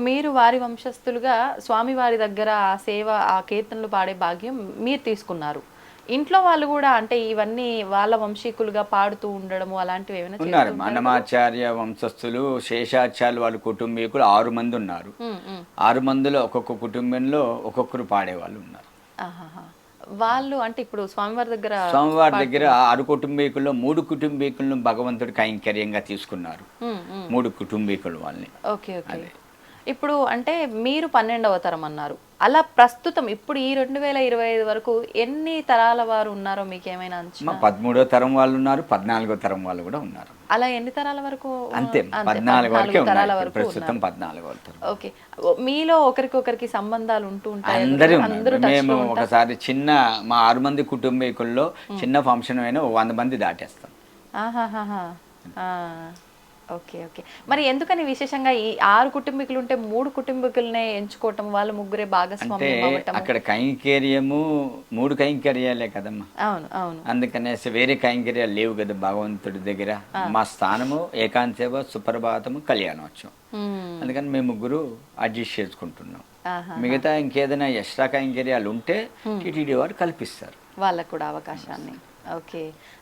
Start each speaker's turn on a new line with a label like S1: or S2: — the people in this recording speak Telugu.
S1: మీరు వారి వంశస్థులుగా స్వామివారి దగ్గర ఆ సేవ, ఆ కీర్తనలు పాడే భాగ్యం మీరు తీసుకున్నారు. ఇంట్లో వాళ్ళు కూడా అంటే ఇవన్నీ వాళ్ళ వంశీకులుగా పాడుతూ ఉండడము అలాంటివి ఏమైనా
S2: ఉన్నారు.
S1: చేస్తూ ఉంటారా వాళ్ళు?
S2: అన్నమాచార్య వంశస్థులు, శేషాచార్య వాళ్ళ కుటుంబీకులు 6 మంది ఉన్నారు.
S1: ఉమ్, ఉమ్.
S2: 6 మందిలో ఒక్కొక్క కుటుంబంలో ఒక్కొక్కరు పాడేవాళ్ళు ఉన్నారు.
S1: ఆహాహా. వాళ్ళు అంటే ఇప్పుడు స్వామివారి దగ్గర
S2: స్వామివారి దగ్గర
S1: పాడుతున్నారు.
S2: 6 కుటుంబీకుల్లో 3 కుటుంబీకులను భగవంతుడి కైంకర్యంగా తీసుకున్నారు.
S1: ఉమ్, ఉమ్.
S2: 3 కుటుంబీకులు వాళ్ళని.
S1: Okay, okay.
S2: అదే.
S1: ఇప్పుడు అంటే మీరు 12వ తరం అన్నారు. అలా ప్రస్తుతం ఇప్పుడు ఈ 2025 వరకు ఎన్ని తరాల వారు ఉన్నారో మీకేమైనా అంచనా?
S2: 13వ తరం వాళ్ళు ఉన్నారు, 14వ తరం వాళ్ళు కూడా ఉన్నారు.
S1: అలా ఎన్ని తరాల వరకు?
S2: అంతే,
S1: అంతే
S2: 14 వరకే
S1: 14 తరాల
S2: ఉన్నారు.
S1: వరకు
S2: ప్రస్తుతం
S1: ఉన్నారు.
S2: 14వ తరం.
S1: ఓకే. మీలో ఒకరికొకరికి సంబంధాలు ఉంటూ ఉంటాయి.
S2: అందరూ
S1: అందరూ
S2: ఉన్నారు.
S1: టచ్
S2: మేము
S1: లో ఉంటారు.
S2: ఒకసారి చిన్న మా 6 మంది కుటుంబీకుల్లో చిన్న ఫంక్షన్ అయినా 100 మంది దాటేస్తాం.
S1: ఆహాహాహా. ఆ, ఓకే, ఓకే. మరి ఎందుకని విశేషంగా ఈ 6 కుటుంబీకులు ఉంటే 3 కుటుంబీకులనే ఎంచుకోవటం, వాళ్ళ ముగ్గురే
S2: అంటే
S1: భాగస్వామ్యం అవ్వటం?
S2: అక్కడ కైంకర్యము 3 కైంకర్యాలే కదమ్మా.
S1: అవును, అవును.
S2: అందుకనేసి వేరే కైంకర్యాలు లేవు కదా భగవంతుడి దగ్గర. మా స్థానము ఏకాంతసేవ, సుప్రభాతము, కళ్యాణోత్సవం.
S1: ఉమ్,
S2: అందుకని మేము ముగ్గురు అడ్జస్ట్ చేసుకుంటున్నాం.
S1: ఆహా.
S2: మిగతా ఇంకేదైనా ఎక్స్ట్రా కైంకర్యాలు ఉంటే టీటీడీ వారు కల్పిస్తారు.
S1: వాళ్ళకు కూడా అవకాశాన్ని. ఓకే.